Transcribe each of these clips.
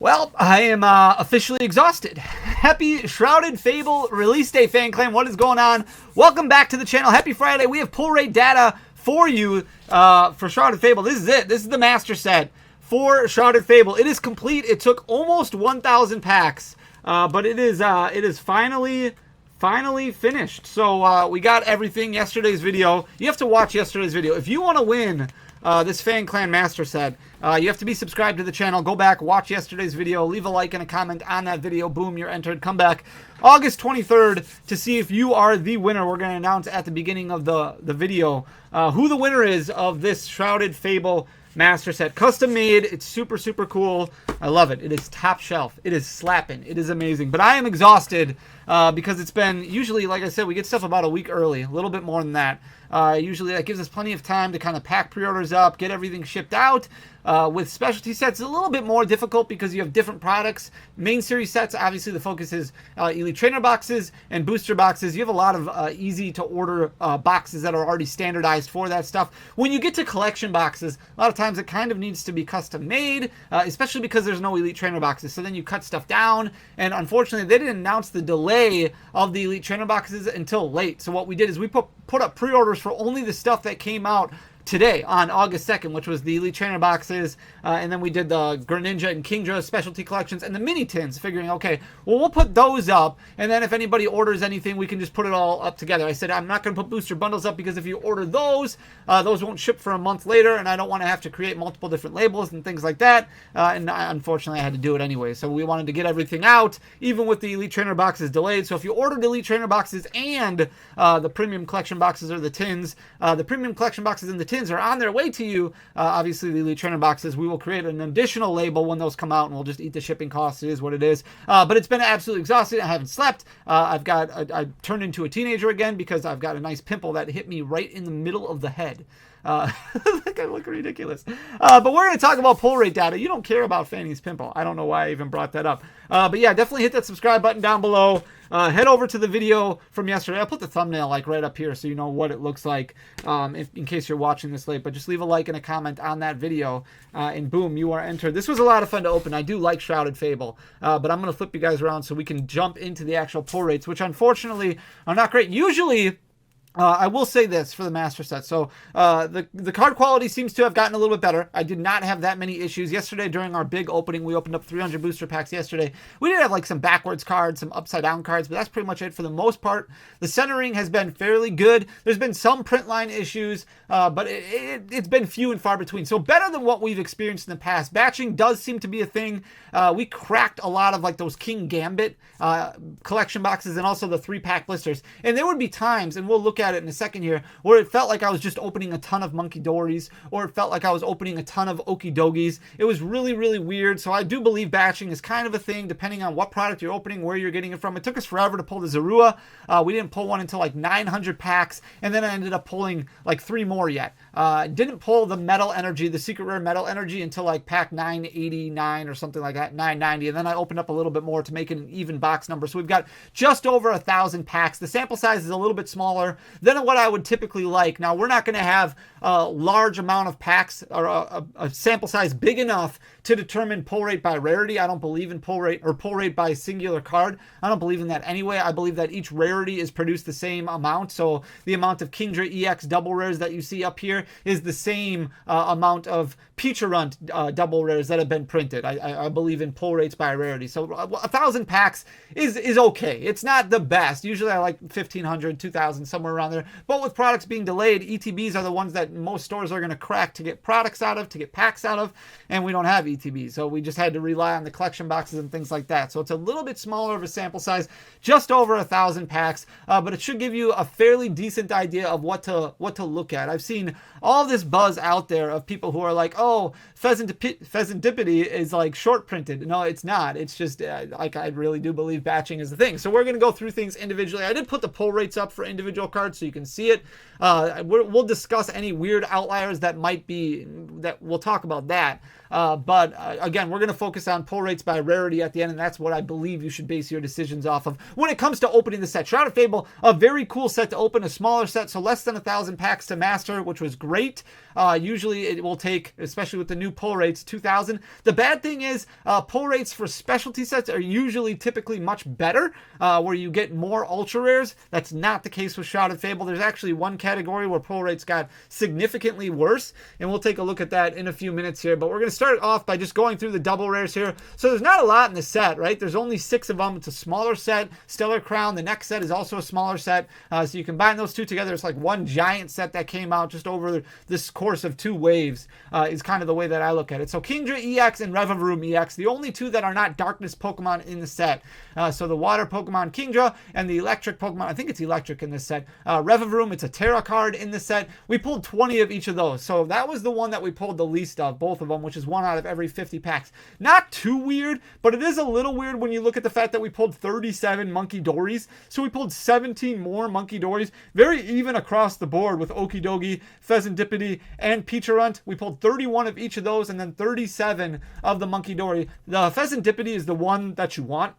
Well, I am officially exhausted. Happy Shrouded Fable release day, fan clan. What is going on? Welcome back to the channel. Happy Friday. We have pull rate data for you for Shrouded Fable. This is it. This is the master set for Shrouded Fable. It is complete. It took almost 1,000 packs, but it is finally finished. So we got everything. Yesterday's video. You have to watch yesterday's video if you want to win this Fan Clan Master Set. You have to be subscribed to the channel. Go back, watch yesterday's video, leave a like and a comment on that video. Boom, you're entered. Come back August 23rd to see if you are the winner. We're going to announce at the beginning of the video who the winner is of this Shrouded Fable Master Set. Custom made. It's super, super cool. I love it. It is top shelf. It is slapping. It is amazing. But I am exhausted because it's been, usually, like I said, we get stuff about a week early. A little bit more than that. Usually that gives us plenty of time to kind of pack pre-orders up, get everything shipped out. With specialty sets, it's a little bit more difficult because you have different products. Main series sets, obviously the focus is Elite Trainer boxes and booster boxes. You have a lot of easy to order boxes that are already standardized for that stuff. When you get to collection boxes, a lot of times it kind of needs to be custom made, especially because there's no Elite Trainer boxes. So then you cut stuff down, and unfortunately they didn't announce the delay of the Elite Trainer boxes until late. So what we did is we put up pre-orders for only the stuff that came out today on August 2nd, which was the Elite Trainer boxes, and then we did the Greninja and Kingdra specialty collections and the mini tins, figuring, okay, well, we'll put those up, and then if anybody orders anything, we can just put it all up together. I said I'm not going to put booster bundles up because if you order those won't ship for a month later, and I don't want to have to create multiple different labels and things like that, and unfortunately I had to do it anyway. So we wanted to get everything out, even with the Elite Trainer boxes delayed. So if you ordered Elite Trainer boxes and the premium collection boxes or the tins, the premium collection boxes and the tins are on their way to you. Obviously the Elite Trainer boxes, we will create an additional label when those come out, and we'll just eat the shipping costs. It is what it is. But it's been absolutely exhausting. I haven't slept. I turned into a teenager again because I've got a nice pimple that hit me right in the middle of the head. I look ridiculous. But we're going to talk about pull rate data. You don't care about Fanny's pimple. I don't know why I even brought that up. But yeah, definitely hit that subscribe button down below. Head over to the video from yesterday. I'll put the thumbnail like right up here so you know what it looks like in case you're watching this late. But just leave a like and a comment on that video, and boom, you are entered. This was a lot of fun to open. I do like Shrouded Fable, but I'm going to flip you guys around so we can jump into the actual pull rates, which unfortunately are not great. Usually, I will say this for the master set. So the card quality seems to have gotten a little bit better. I did not have that many issues. Yesterday during our big opening, we opened up 300 booster packs yesterday. We did have like some backwards cards, some upside down cards, but that's pretty much it for the most part. The centering has been fairly good. There's been some print line issues, but it's been few and far between. So better than what we've experienced in the past. Batching does seem to be a thing. We cracked a lot of like those King Gambit collection boxes and also the 3-pack blisters. And there would be times, and we'll look at it in a second here, where it felt like I was just opening a ton of Monkey Dories, or it felt like I was opening a ton of Okie Dogies. It was really, really weird. So I do believe batching is kind of a thing depending on what product you're opening, where you're getting it from. It took us forever to pull the Zorua. We didn't pull one until like 900 packs, and then I ended up pulling like 3 more yet. Didn't pull the Metal Energy, the secret rare Metal Energy, until like pack 989 or something like that, 990, and then I opened up a little bit more to make it an even box number. So we've got just over 1,000 packs. The sample size is a little bit smaller than what I would typically like. Now, we're not going to have a large amount of packs or a sample size big enough to determine pull rate by rarity. I don't believe in pull rate or pull rate by singular card. I don't believe in that anyway. I believe that each rarity is produced the same amount. So the amount of Kingdra EX double rares that you see up here is the same amount of Peacherunt double rares that have been printed. I believe in pull rates by rarity. So 1,000 packs is okay. It's not the best. Usually I like 1,500, 2,000, somewhere around there. But with products being delayed, ETBs are the ones that most stores are going to crack to get products out of, to get packs out of, and we don't have ETBs. So we just had to rely on the collection boxes and things like that. So it's a little bit smaller of a sample size, just over 1,000 packs, but it should give you a fairly decent idea of what to look at. I've seen all this buzz out there of people who are like, oh, Pheasantipity is like short printed. No, it's not. It's just like I really do believe batching is the thing. So we're going to go through things individually. I did put the pull rates up for individual cards so you can see it. We'll discuss any weird outliers that might be, that we'll talk about that. But again, we're going to focus on pull rates by rarity at the end, and that's what I believe you should base your decisions off of when it comes to opening the set. Shrouded Fable, a very cool set to open, a smaller set, so less than 1,000 packs to master, which was great. great. Usually it will take, especially with the new pull rates, 2,000. The bad thing is pull rates for specialty sets are usually typically much better, where you get more ultra rares. That's not the case with Shrouded Fable. There's actually one category where pull rates got significantly worse, and we'll take a look at that in a few minutes here. But we're going to start off by just going through the double rares here. So there's not a lot in the set, right? There's only 6 of them. It's a smaller set. Stellar Crown, the next set, is also a smaller set. So you combine those two together, it's like one giant set that came out just over this course of 2 waves, is kind of the way that I look at it. So Kingdra EX and Revavroom EX, the only 2 that are not darkness Pokemon in the set. So the water Pokemon Kingdra and the electric Pokemon, I think it's electric in this set. Revavroom, it's a Terra card in the set. We pulled 20 of each of those. So that was the one that we pulled the least of, both of them, which is 1 out of every 50 packs. Not too weird, but it is a little weird when you look at the fact that we pulled 37 Monkey Dories. So we pulled 17 more Monkey Dories. Very even across the board with Okidogi, Pheasantipity, and Peacherunt. We pulled 31 of each of those and then 37 of the Monkey Dory. The Pheasantipity is the one that you want.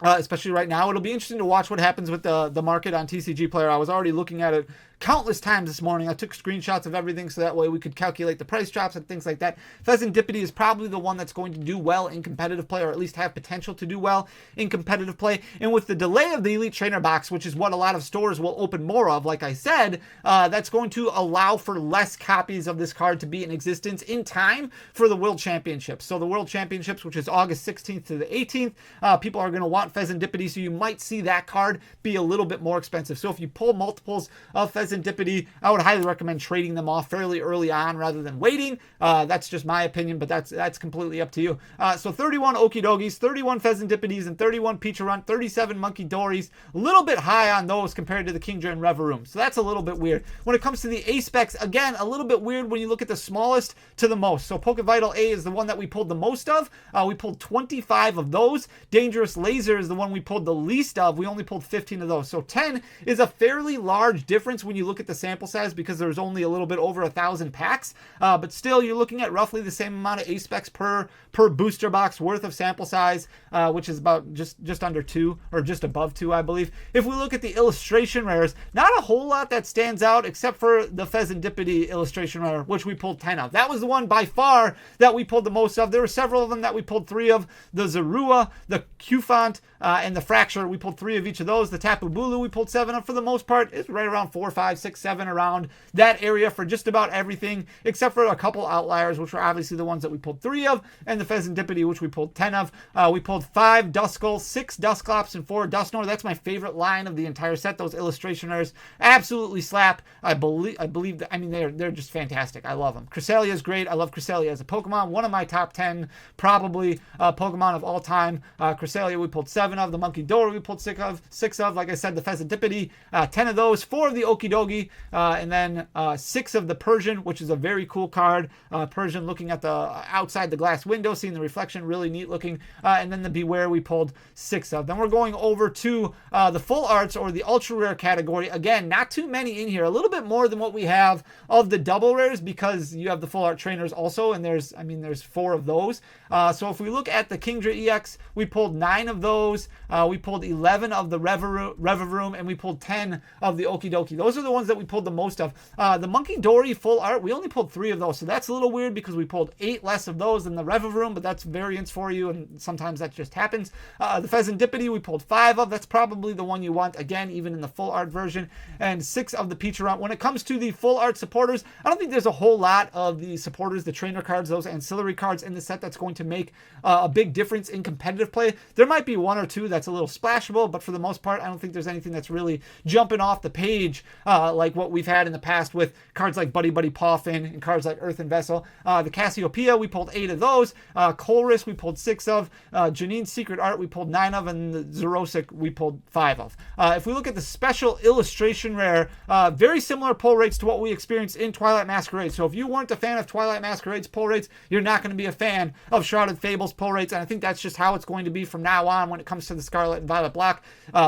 Especially right now. It'll be interesting to watch what happens with the market on TCG Player. I was already looking at it countless times this morning. I took screenshots of everything so that way we could calculate the price drops and things like that. Pheasantipity is probably the one that's going to do well in competitive play, or at least have potential to do well in competitive play. And with the delay of the Elite Trainer box, which is what a lot of stores will open more of, like I said, that's going to allow for less copies of this card to be in existence in time for the World Championships. So the World Championships, which is August 16th to the 18th, people are going to want Pheasantipity, so you might see that card be a little bit more expensive. So if you pull multiples of Pheasantipity, I would highly recommend trading them off fairly early on rather than waiting. That's just my opinion, but that's completely up to you. So 31 Okidogis, 31 Pheasantipities, and 31 Peacherunt, 37 Monkey Dories. A little bit high on those compared to the Kingdra and Revavroom. So that's a little bit weird. When it comes to the A specs, again, a little bit weird when you look at the smallest to the most. So Pokevital A is the one that we pulled the most of. We pulled 25 of those. Dangerous Laser is the one we pulled the least of. We only pulled 15 of those. So 10 is a fairly large difference when you look at the sample size because there's only a little bit over 1,000 packs. But still, you're looking at roughly the same amount of A-specs per booster box worth of sample size, which is about just under 2 or just above 2, I believe. If we look at the illustration rares, not a whole lot that stands out except for the Pheasantipity illustration rare, which we pulled 10 of. That was the one by far that we pulled the most of. There were several of them that we pulled 3 of. The Zorua, the Qfont, and the Fracture, we pulled 3 of each of those. The Tapu Bulu, we pulled 7 of. For the most part, it's right around 4, 5, 6, 7 around that area for just about everything, except for a couple outliers, which were obviously the ones that we pulled 3 of, and the Pheasantipity, which we pulled 10 of. We pulled 5 Duskull, 6 Dusclops, and 4 Dusknoir. That's my favorite line of the entire set. Those illustration rares absolutely slap. I believe that, I mean, they're just fantastic. I love them. Cresselia is great. I love Cresselia as a Pokemon. One of my top 10 probably Pokemon of all time. Cresselia we pulled 7 of. The Monkey Dory we pulled 6 of. Like I said, the Pheasantipity, 10 of those. 4 of the Okidogi, and then 6 of the Persian, which is a very cool card. Persian looking at the outside the glass window, seeing the reflection, really neat looking. And then the Beware we pulled 6 of. Then we're going over to the full arts or the ultra rare category. Again, not too many in here. A little bit more than what we have of the double rares because you have the full art trainers also, and there's 4 of those. So if we look at the Kingdra EX, we pulled 9 of those. We pulled 11 of the Revavroom, and we pulled 10 of the Okidoki. Those are the ones that we pulled the most of. The Monkey Dory full art, we only pulled 3 of those, so that's a little weird because we pulled 8 less of those than the Revavroom, but that's variance for you, and sometimes that just happens. The Pheasantipity we pulled 5 of. That's probably the one you want, again, even in the full art version, and 6 of the Peacherunt. When it comes to the full art supporters, I don't think there's a whole lot of the supporters, the trainer cards, those ancillary cards in the set that's going to make a big difference in competitive play. There might be 1 or 2 that's a little splashable, but for the most part, I don't think there's anything that's really jumping off the page like what we've had in the past with cards like Buddy Buddy Poffin and cards like Earthen Vessel. The Cassiopeia, we pulled 8 of those. Colress, we pulled 6 of. Janine's Secret Art, we pulled 9 of, and the Zerosic, we pulled 5 of. If we look at the special illustration rare, very similar pull rates to what we experienced in Twilight Masquerade. So if you weren't a fan of Twilight Masquerade's pull rates, you're not going to be a fan of Shrouded Fable's pull rates, and I think that's just how it's going to be from now on when it comes to the Scarlet and Violet block.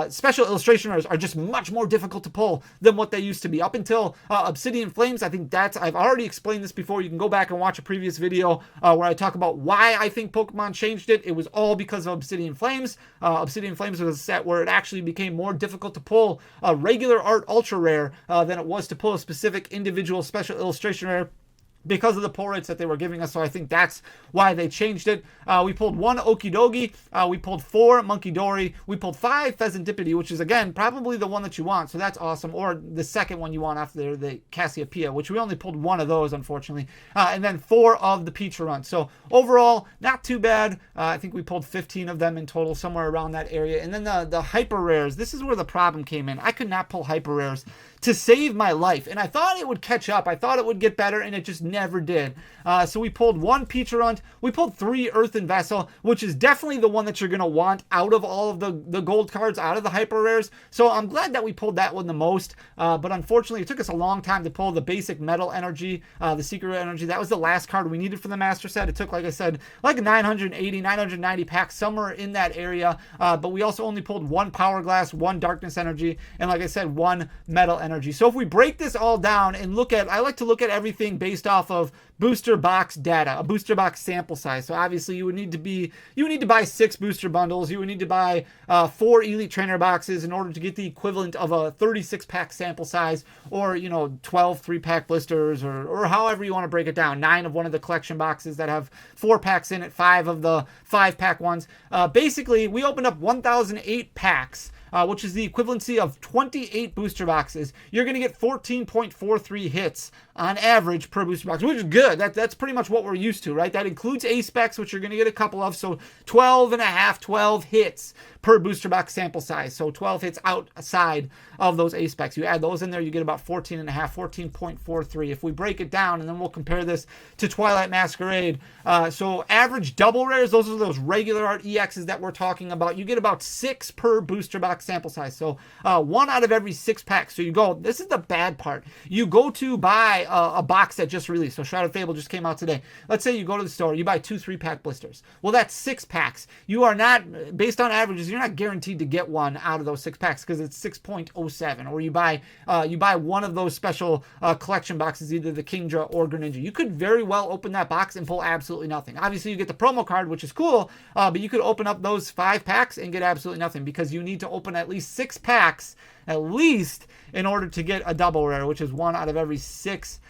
Special illustration rares are just much more difficult to pull than what what they used to be. Up until Obsidian Flames, I think I've already explained this before. You can go back and watch a previous video where I talk about why I think Pokemon changed it. It was all because of Obsidian Flames. Obsidian Flames was a set where it actually became more difficult to pull a regular art ultra rare than it was to pull a specific individual special illustration rare, because of the pull rates that they were giving us. So I think that's why they changed it. We pulled 1 Okidogi, we pulled 4 Monkey Dory, we pulled 5 Pheasantipity, which is, again, probably the one that you want, so that's awesome, or the second one you want after the Cassiopeia, which we only pulled 1 of those, unfortunately, and then 4 of the Peacherunt. So overall, not too bad. I think we pulled 15 of them in total, somewhere around that area. And then the Hyper Rares, this is where the problem came in. I could not pull Hyper Rares to save my life, and I thought it would catch up. I thought it would get better, and it just never did. So we pulled 1 Peacherunt, we pulled 3 Earthen Vessel, which is definitely the one that you're going to want out of all of the gold cards, out of the Hyper Rares. So I'm glad that we pulled that one the most, but unfortunately it took us a long time to pull the basic Metal Energy, the Secret Energy. That was the last card we needed for the Master Set. It took, like I said, like 980, 990 packs, somewhere in that area, but we also only pulled 1 Power Glass, 1 Darkness Energy, and like I said, 1 Metal Energy. So if we break this all down and look at, I like to look at everything based off of booster box data, a booster box sample size. So obviously you would need to buy 6 booster bundles. You would need to buy 4 Elite Trainer boxes in order to get the equivalent of a 36 pack sample size, or 12 3-pack blisters, or however you want to break it down. 9 of one of the collection boxes that have 4 packs in it, 5 of the 5-pack ones. Basically, we opened up 1,008 packs. Which is the equivalency of 28 booster boxes. You're going to get 14.43 hits on average per booster box, which is good. That's pretty much what we're used to, right? That includes A-Specs, which you're going to get a couple of, so 12 hits per booster box sample size. So 12 hits outside of those A-Specs. You add those in there, you get about 14.43. If we break it down, and then we'll compare this to Twilight Masquerade. So average double rares, those are those regular art EXs that we're talking about. You get about 6 per booster box sample size. So 1 out of every 6 packs. So you go, this is the bad part. You go to buy a box that just released. So Shrouded Fable just came out today. Let's say you go to the store, you buy 2 3-pack blisters. Well, that's 6 packs. You are not, based on averages, you're not guaranteed to get one out of those 6 packs because it's 6.07. Or you buy one of those special collection boxes, either the Kingdra or Greninja. You could very well open that box and pull absolutely nothing. Obviously, you get the promo card, which is cool, but you could open up those 5 packs and get absolutely nothing because you need to open at least 6 packs at least in order to get a double rare, which is 1 out of every 6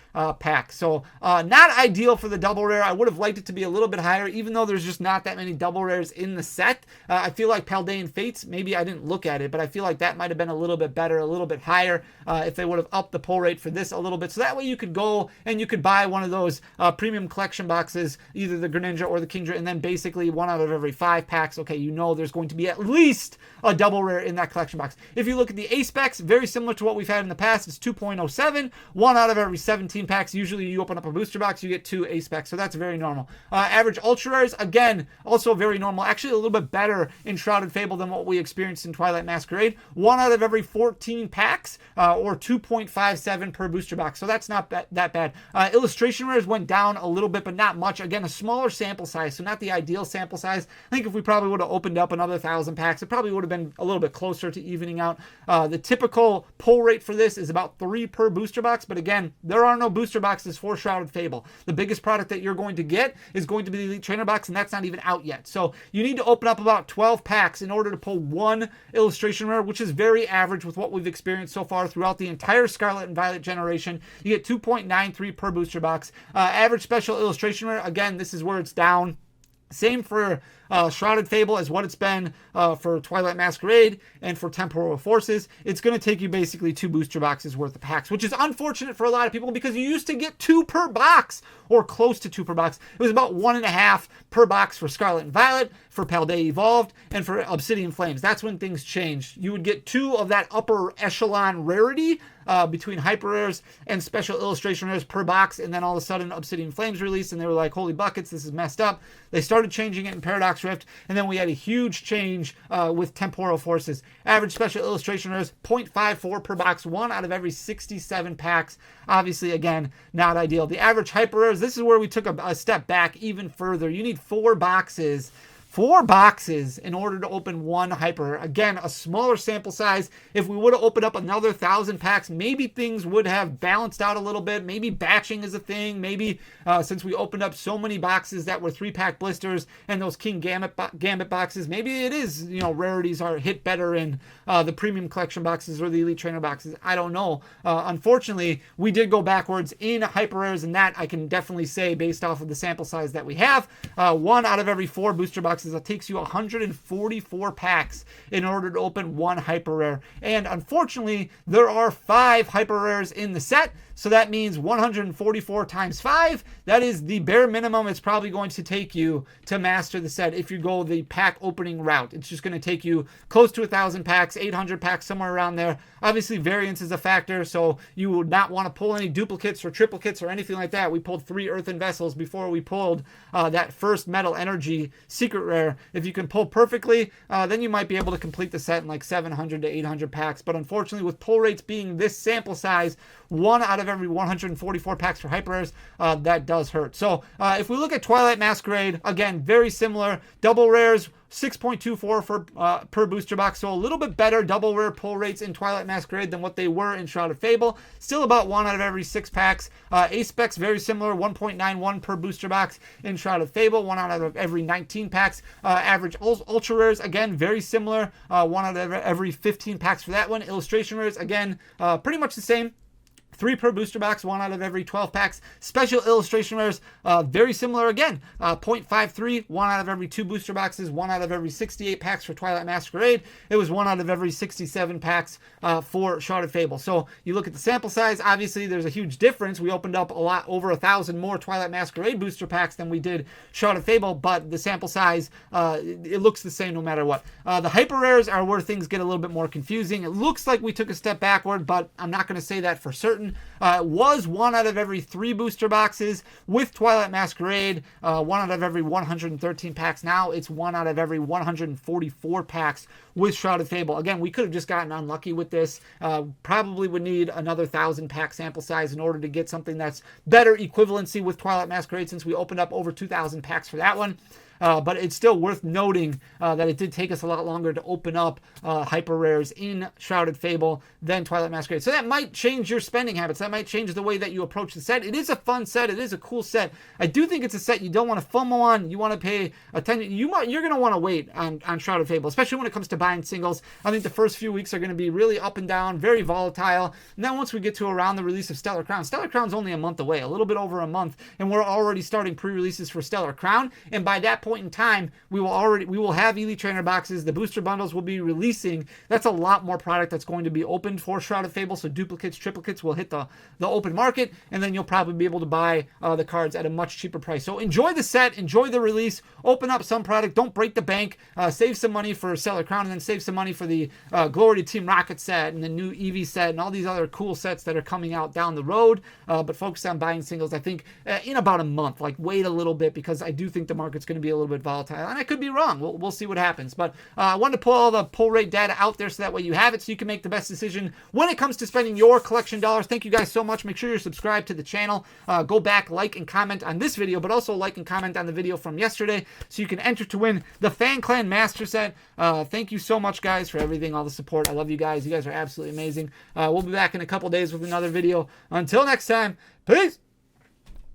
packs. So not ideal for the double rare. I would have liked it to be a little bit higher, even though there's just not that many double rares in the set. I feel like Paldean Fates, maybe I didn't look at it, but I feel like that might have been a little bit better, a little bit higher, if they would have upped the pull rate for this a little bit. So that way you could go and you could buy one of those premium collection boxes, either the Greninja or the Kingdra, and then basically 1 out of every 5 packs, okay, there's going to be at least a double rare in that collection box. If you look at the A-Specs, very similar to what we've had in the past. It's 2.07, 1 out of every 17 packs. Usually you open up a booster box, you get 2 A-Specs, so that's very normal. Average ultra rares, again, also very normal. Actually a little bit better in Shrouded Fable than what we experienced in Twilight Masquerade. 1 out of every 14 packs, or 2.57 per booster box, so that's not that bad. Illustration rares went down a little bit, but not much. Again, a smaller sample size, so not the ideal sample size. I think if we probably would have opened up another 1,000 packs, it probably would have been a little bit closer to evening out. The typical pull rate for this is about 3 per booster box, but again, there are no booster boxes for Shrouded Fable. The biggest product that you're going to get is going to be the Elite Trainer box, and that's not even out yet. So you need to open up about 12 packs in order to pull 1 illustration rare, which is very average with what we've experienced so far throughout the entire Scarlet and Violet generation. You get 2.93 per booster box. Average special illustration rare, again, this is where it's down. Same for Shrouded Fable as what it's been for Twilight Masquerade and for Temporal Forces. It's going to take you basically 2 booster boxes worth of packs, which is unfortunate for a lot of people because you used to get 2 per box or close to 2 per box. It was about 1.5 per box for Scarlet and Violet, for Paldea Evolved, and for Obsidian Flames. That's when things changed. You would get 2 of that upper echelon rarity between hyper rares and special illustration rares per box, and then all of a sudden Obsidian Flames released, and they were like, holy buckets, this is messed up. They started changing it in Paradox Rift, and then we had a huge change with Temporal Forces. Average special illustration rares, 0.54 per box, 1 out of every 67 packs. Obviously, again, not ideal. The average hyper rares, this is where we took a step back even further. You need 4 boxes 4 boxes in order to open 1 hyper. Again, a smaller sample size. If we would have opened up another 1,000 packs, maybe things would have balanced out a little bit. Maybe batching is a thing. Maybe since we opened up so many boxes that were 3-pack blisters and those King Gambit boxes, maybe it is, you know, rarities are hit better in the premium collection boxes or the elite trainer boxes. I don't know. Unfortunately, we did go backwards in hyper rares, and that I can definitely say based off of the sample size that we have. 1 out of every 4 booster boxes, that takes you 144 packs in order to open 1 hyper rare. And unfortunately, there are 5 hyper rares in the set. So that means 144 times 5. That is the bare minimum it's probably going to take you to master the set if you go the pack opening route. It's just going to take you close to 1,000 packs, 800 packs, somewhere around there. Obviously, variance is a factor, so you would not want to pull any duplicates or triplicates or anything like that. We pulled 3 earthen vessels before we pulled that first metal energy secret rare. If you can pull perfectly, then you might be able to complete the set in like 700 to 800 packs. But unfortunately, with pull rates being this sample size, 1 out of every 144 packs for hyper rares, that does hurt. So if we look at Twilight Masquerade, again, very similar. Double rares, 6.24 for per booster box, so a little bit better double rare pull rates in Twilight Masquerade than what they were in Shrouded Fable. Still about 1 out of every 6 packs. Ace specs very similar, 1.91 per booster box in Shrouded Fable, 1 out of every 19 packs. Average ultra rares, again, very similar, 1 out of every 15 packs for that one. Illustration rares, again, pretty much the same. 3 per booster box, 1 out of every 12 packs. Special illustration rares, very similar again. 0.53, 1 out of every 2 booster boxes, 1 out of every 68 packs for Twilight Masquerade. It was 1 out of every 67 packs for Shrouded Fable. So you look at the sample size, obviously there's a huge difference. We opened up a lot, over 1,000 more Twilight Masquerade booster packs than we did Shrouded Fable, but the sample size, it looks the same no matter what. The hyper rares are where things get a little bit more confusing. It looks like we took a step backward, but I'm not going to say that for certain. It was 1 out of every 3 booster boxes with Twilight Masquerade, 1 out of every 113 packs. Now it's 1 out of every 144 packs with Shrouded Fable. Again, we could have just gotten unlucky with this. Probably would need another 1,000 pack sample size in order to get something that's better equivalency with Twilight Masquerade, since we opened up over 2,000 packs for that one. But it's still worth noting that it did take us a lot longer to open up hyper rares in Shrouded Fable than Twilight Masquerade. So that might change your spending habits. That might change the way that you approach the set. It is a fun set. It is a cool set. I do think it's a set you don't want to FOMO on. You want to pay attention. You're going to want to wait on Shrouded Fable, especially when it comes to buying singles. I think the first few weeks are going to be really up and down, very volatile. And then once we get to around the release of Stellar Crown, Stellar Crown's only a month away, a little bit over a month, and we're already starting pre-releases for Stellar Crown. And by that point in time, we will have elite trainer boxes. The booster bundles will be releasing. That's a lot more product that's going to be opened for Shrouded Fable. So duplicates, triplicates will hit the open market, and then you'll probably be able to buy the cards at a much cheaper price. So enjoy the set, enjoy the release, open up some product, don't break the bank, save some money for Stellar Crown, and then save some money for the Glory to Team Rocket set and the new Eevee set and all these other cool sets that are coming out down the road. But focus on buying singles, I think, in about a month. Like, wait a little bit, because I do think the market's going to be a little bit volatile. And I could be wrong. We'll see what happens. But I wanted to pull all the pull rate data out there so that way you have it, so you can make the best decision when it comes to spending your collection dollars. Thank you guys so much. Make sure you're subscribed to the channel. Go back, like, and comment on this video, but also like and comment on the video from yesterday so you can enter to win the Fan Clan Master Set. Thank you so much, guys, for everything, all the support. I love you guys. You guys are absolutely amazing. We'll be back in a couple days with another video. Until next time, peace!